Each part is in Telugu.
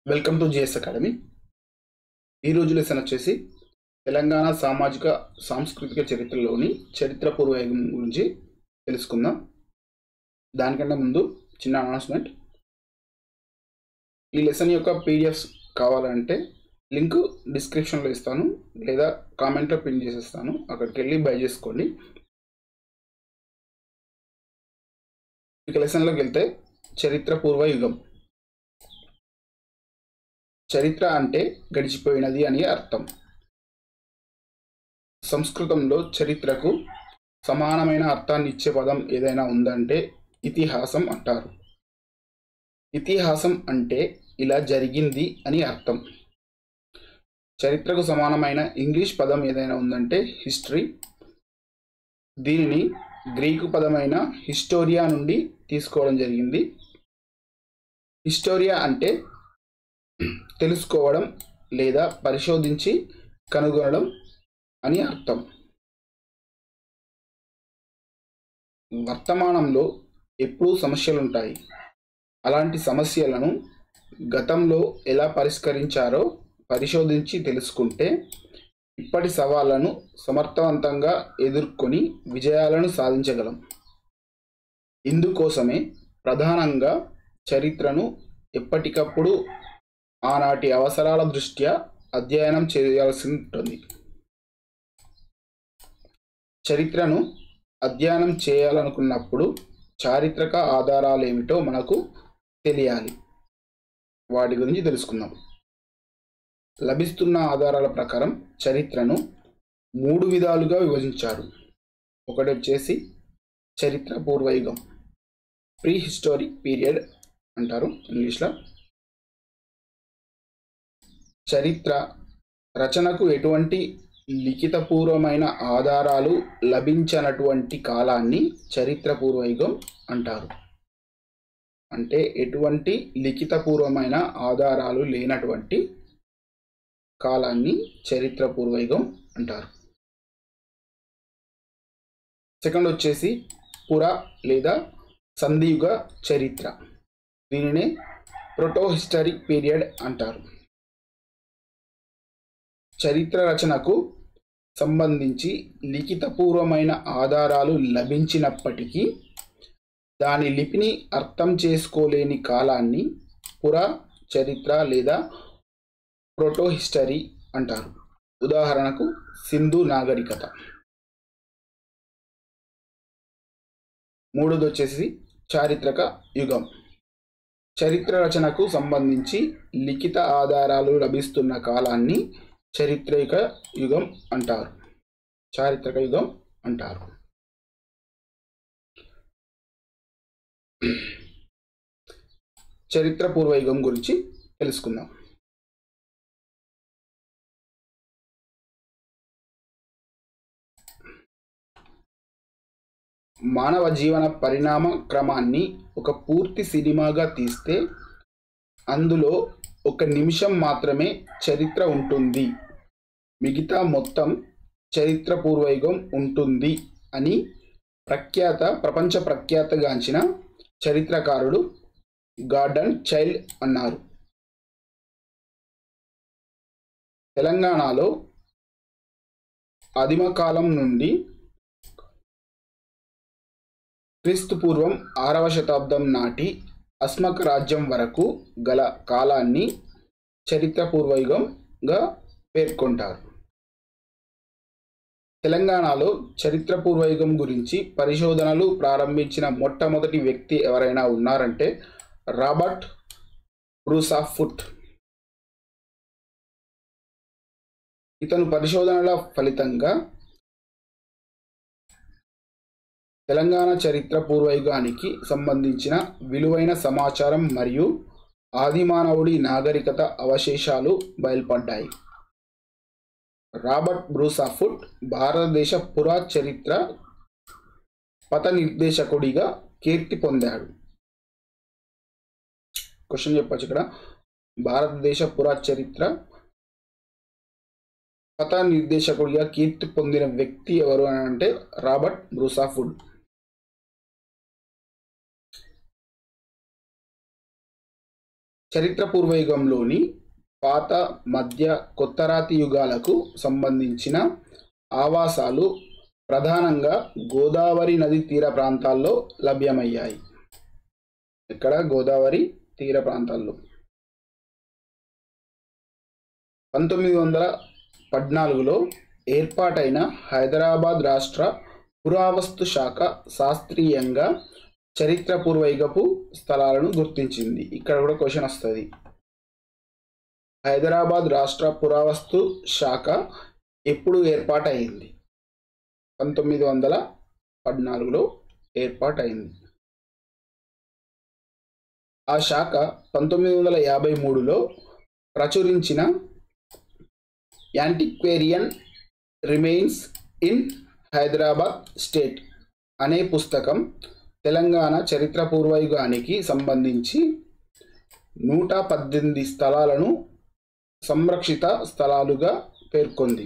Welcome to GS academy. ఈ రోజు లెసన్ వచ్చేసి తెలంగాణ సామాజిక సాంస్కృతిక చరిత్రలోని చరిత్ర పూర్వయుగం గురించి తెలుసుకుందాం. దానికన్నా ముందు చిన్న అనౌన్స్మెంట్. ఈ లెసన్ యొక్క పీడిఎఫ్స్ కావాలంటే లింక్ డిస్క్రిప్షన్లో ఇస్తాను, లేదా కామెంట్లో పిన్ చేసేస్తాను. అక్కడికి వెళ్ళి బై చేసుకోండి. ఇక లెసన్లోకి వెళ్తే చరిత్ర పూర్వయుగం. చరిత్ర అంటే గడిచిపోయినది అని అర్థం. సంస్కృతంలో చరిత్రకు సమానమైన అర్థాన్ని ఇచ్చే పదం ఏదైనా ఉందంటే ఇతిహాసం అంటారు. ఇతిహాసం అంటే ఇలా జరిగింది అని అర్థం. చరిత్రకు సమానమైన ఇంగ్లీష్ పదం ఏదైనా ఉందంటే హిస్టరీ. దీనిని గ్రీకు పదమైన హిస్టోరియా నుండి తీసుకోవడం జరిగింది. హిస్టోరియా అంటే తెలుసుకోవడం లేదా పరిశోధించి కనుగొనడం అని అర్థం. వర్తమానంలో ఎప్పుడూ సమస్యలు ఉంటాయి. అలాంటి సమస్యలను గతంలో ఎలా పరిష్కరించారో పరిశోధించి తెలుసుకుంటే ఇప్పటి సవాళ్లను సమర్థవంతంగా ఎదుర్కొని విజయాలను సాధించగలం. ఇందుకోసమే ప్రధానంగా చరిత్రను ఎప్పటికప్పుడు ఆనాటి అవసరాల దృష్ట్యా అధ్యయనం చేయాల్సి ఉంటుంది. చరిత్రను అధ్యయనం చేయాలనుకున్నప్పుడు చారిత్రక ఆధారాలు ఏమిటో మనకు తెలియాలి. వాటి గురించి తెలుసుకుందాం. లభిస్తున్న ఆధారాల ప్రకారం చరిత్రను 3 విధాలుగా విభజించారు. ఒకటి వచ్చేసి చరిత్ర పూర్వయుగం, ప్రీ హిస్టారిక్ పీరియడ్ అంటారు ఇంగ్లీష్లో. చరిత్ర రచనకు ఎటువంటి లిఖితపూర్వమైన ఆధారాలు లభించనటువంటి కాలాన్ని చరిత్ర పూర్వయుగం అంటారు. అంటే ఎటువంటి లిఖితపూర్వమైన ఆధారాలు లేనటువంటి కాలాన్ని చరిత్ర పూర్వయుగం అంటారు. సెకండ్ వచ్చేసి పుర లేదా సంధియుగ చరిత్ర. దీనినే ప్రోటో హిస్టారిక్ పీరియడ్ అంటారు. చరిత్ర రచనకు సంబంధించి లిఖితపూర్వమైన ఆధారాలు లభించినప్పటికీ దాని లిపిని అర్థం చేసుకోలేని కాలాన్ని పుర చరిత్ర లేదా ప్రోటో హిస్టరీ అంటారు. ఉదాహరణకు సింధు నాగరికత. మూడోది వచ్చేసి చారిత్రక యుగం. చరిత్ర రచనకు సంబంధించి లిఖిత ఆధారాలు లభిస్తున్న కాలాన్ని చారిత్రక యుగం అంటారు. చారిత్రక యుగం అంటారు. చరిత్ర పూర్వయుగం గురించి తెలుసుకుందాం. మానవ జీవన పరిణామ క్రమాన్ని ఒక పూర్తి సినిమాగా తీస్తే అందులో 1 నిమిషం మాత్రమే చరిత్ర ఉంటుంది, మిగతా మొత్తం చరిత్ర పూర్వయుగం ఉంటుంది అని ప్రపంచ ప్రఖ్యాతగాంచిన చరిత్రకారుడు గార్డన్ చైల్డ్ అన్నారు. తెలంగాణలో ఆదిమ కాలం నుండి క్రీస్తు పూర్వం 6వ శతాబ్దం నాటి అస్మక రాజ్యం వరకు గల కాలాన్ని చరిత్ర పూర్వయుగంగా పేర్కొంటారు. తెలంగాణలో చరిత్ర పూర్వయుగం గురించి పరిశోధనలు ప్రారంభించిన మొట్టమొదటి వ్యక్తి ఎవరైనా ఉన్నారంటే రాబర్ట్ బ్రూస్ ఆఫ్ ఫుట్. ఇతను పరిశోధనల ఫలితంగా తెలంగాణ చరిత్ర పూర్వయుగానికి సంబంధించిన విలువైన సమాచారం మరియు ఆదిమానవుడి నాగరికత అవశేషాలు బయల్పడ్డాయి. రాబర్ట్ బ్రూస్ ఆఫ్ ఫుట్ భారతదేశ పురాచరిత్ర పథ నిర్దేశకుడిగా కీర్తి పొందాడు. క్వశ్చన్ చెప్పచ్చు ఇక్కడ. భారతదేశ పురాచరిత్ర పథ నిర్దేశకుడిగా కీర్తి పొందిన వ్యక్తి ఎవరు అని అంటే రాబర్ట్ బ్రూస్ ఆఫ్ ఫుట్. చరిత్ర పూర్వయుగంలోని పాత, మధ్య, కొత్తరాతి యుగాలకు సంబంధించిన ఆవాసాలు ప్రధానంగా గోదావరి నది తీర ప్రాంతాల్లో లభ్యమయ్యాయి. ఇక్కడ గోదావరి తీర ప్రాంతాల్లో 1914లో ఏర్పాటైన హైదరాబాద్ రాష్ట్ర పురావస్తు శాఖ శాస్త్రీయంగా చరిత్ర పూర్వయుగపు స్థలాలను గుర్తించింది. ఇక్కడ కూడా క్వశ్చన్ వస్తుంది. హైదరాబాద్ రాష్ట్ర పురావస్తు శాఖ ఎప్పుడు ఏర్పాటైంది? 1914లో ఏర్పాటైంది. ఆ శాఖ 1953లో ప్రచురించిన యాంటిక్వేరియన్ రిమైన్స్ ఇన్ హైదరాబాద్ స్టేట్ అనే పుస్తకం తెలంగాణ చరిత్ర పూర్వయుగానికి సంబంధించి 118 స్థలాలను సంరక్షిత స్థలాలుగా పేర్కొంది.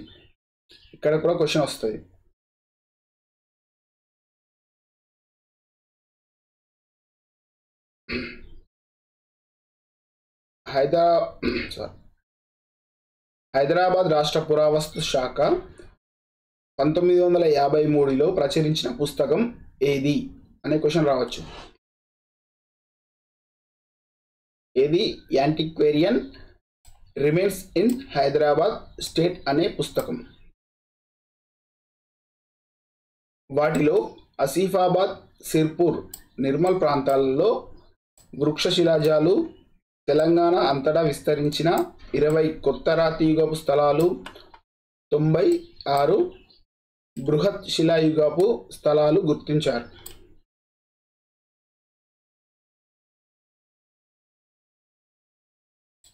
ఇక్కడ కూడా క్వశ్చన్ వస్తుంది. హైదరాబాద్ రాష్ట్ర పురావస్తు శాఖ 1953లో ప్రచురించిన పుస్తకం ఏది అనే క్వశ్చన్ రావచ్చు. ఏది? యాంటిక్వేరియన్ రిమైన్స్ ఇన్ హైదరాబాద్ స్టేట్ అనే పుస్తకం. వాటిలో ఆసిఫాబాద్, సిర్పూర్, నిర్మల్ ప్రాంతాలలో వృక్షశిలాజాలు, తెలంగాణ అంతటా విస్తరించిన 20 కొత్త రాతియుగపు స్థలాలు, 96 బృహత్ శిలాయుగపు స్థలాలు గుర్తించారు.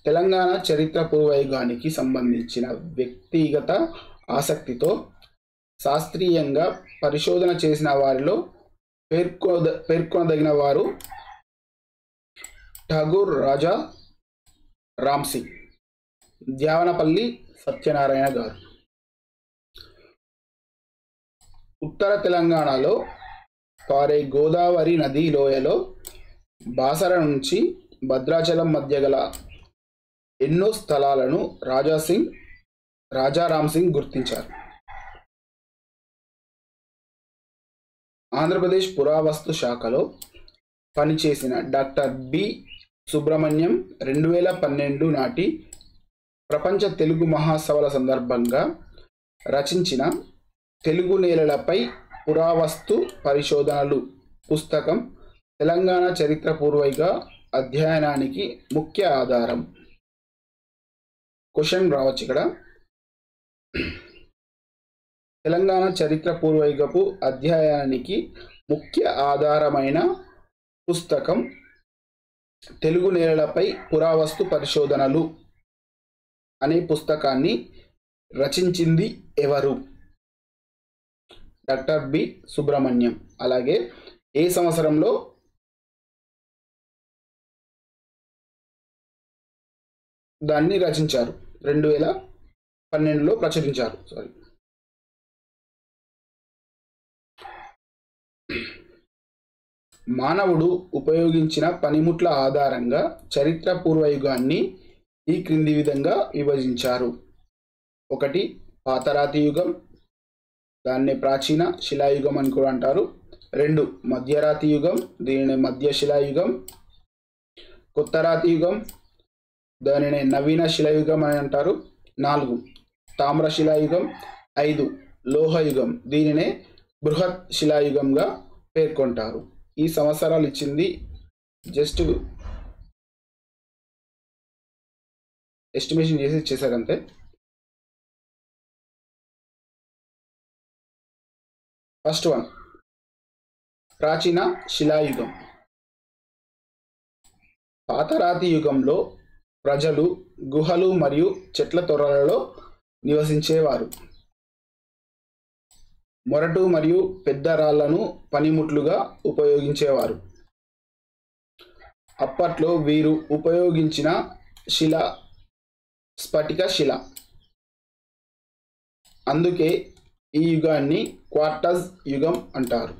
తెలంగాణ చరిత్ర పూర్వయుగానికి సంబంధించిన వ్యక్తిగత ఆసక్తితో శాస్త్రీయంగా పరిశోధన చేసిన వారిలో పేర్కొనదగిన వారు ఠాగూర్ రాజా రామ్సింగ్, ద్యావనపల్లి సత్యనారాయణ గారు. ఉత్తర తెలంగాణలో పారే గోదావరి నది లోయలో బాసర నుంచి భద్రాచలం మధ్య గల ఎన్నో స్థలాలను రాజారాంసింగ్ గుర్తించారు. ఆంధ్రప్రదేశ్ పురావస్తు శాఖలో పనిచేసిన డాక్టర్ బి సుబ్రహ్మణ్యం 2012 నాటి ప్రపంచ తెలుగు మహాసభల సందర్భంగా రచించిన తెలుగు నేలలపై పురావస్తు పరిశోధనలు పుస్తకం తెలంగాణ చరిత్ర పూర్వయుగ అధ్యయనానికి ముఖ్య ఆధారం. క్వశ్చన్ రావచ్చు ఇక్కడ. తెలంగాణ చరిత్ర పూర్వయుగపు అధ్యయనానికి ముఖ్య ఆధారమైన పుస్తకం తెలుగు నేలలపై పురావస్తు పరిశోధనలు అనే పుస్తకాన్ని రచించింది ఎవరు? Doctor B Subrahmanyam. అలాగే ఏ సంవత్సరంలో దాన్ని రచించారు? 2012లో ప్రచురించారు. మానవుడు ఉపయోగించిన పనిముట్ల ఆధారంగా చరిత్ర పూర్వయుగాన్ని ఈ క్రింది విధంగా విభజించారు. 1 పాతరాతి యుగం, దాన్ని ప్రాచీన శిలాయుగం అని కూడా అంటారు. 2 మధ్యరాతి యుగం, దీనిని మధ్య శిలాయుగం. కొత్తరాతి యుగం, దానిని నవీన శిలాయుగం అని అంటారు. 4 తామ్ర శిలాయుగం. 5 లోహయుగం, దీనినే బృహత్ శిలాయుగంగా పేర్కొంటారు. ఈ సంవత్సరాలు ఇచ్చింది జస్ట్ ఎస్టిమేషన్ చేసి ఇచ్చేసారంతే. ఫస్ట్ వన్ ప్రాచీన శిలాయుగం. పాతరాతి యుగంలో ప్రజలు గుహలు మరియు చెట్ల తొర్రలలో నివసించేవారు. మొరటు మరియు పెద్ద రాళ్లను పనిముట్లుగా ఉపయోగించేవారు. అప్పట్లో వీరు ఉపయోగించిన శిల స్ఫటిక శిల. అందుకే ఈ యుగాన్ని క్వార్టజ్ యుగం అంటారు.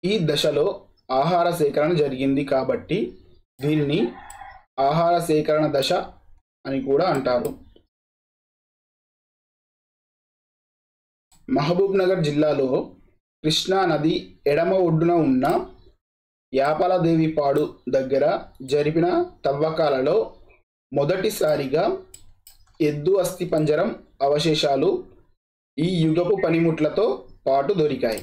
ఈ దశలో ఆహార సేకరణ జరిగింది కాబట్టి దీనిని ఆహార సేకరణ దశ అని కూడా అంటారు. మహబూబ్ నగర్ జిల్లాలో కృష్ణా నది ఎడమ ఒడ్డున ఉన్న యాపాలదేవిపాడు దగ్గర జరిపిన తవ్వకాలలో మొదటిసారిగా ఎద్దు అస్థిపంజరం అవశేషాలు ఈ యుగపు పనిముట్లతో పాటు దొరికాయి.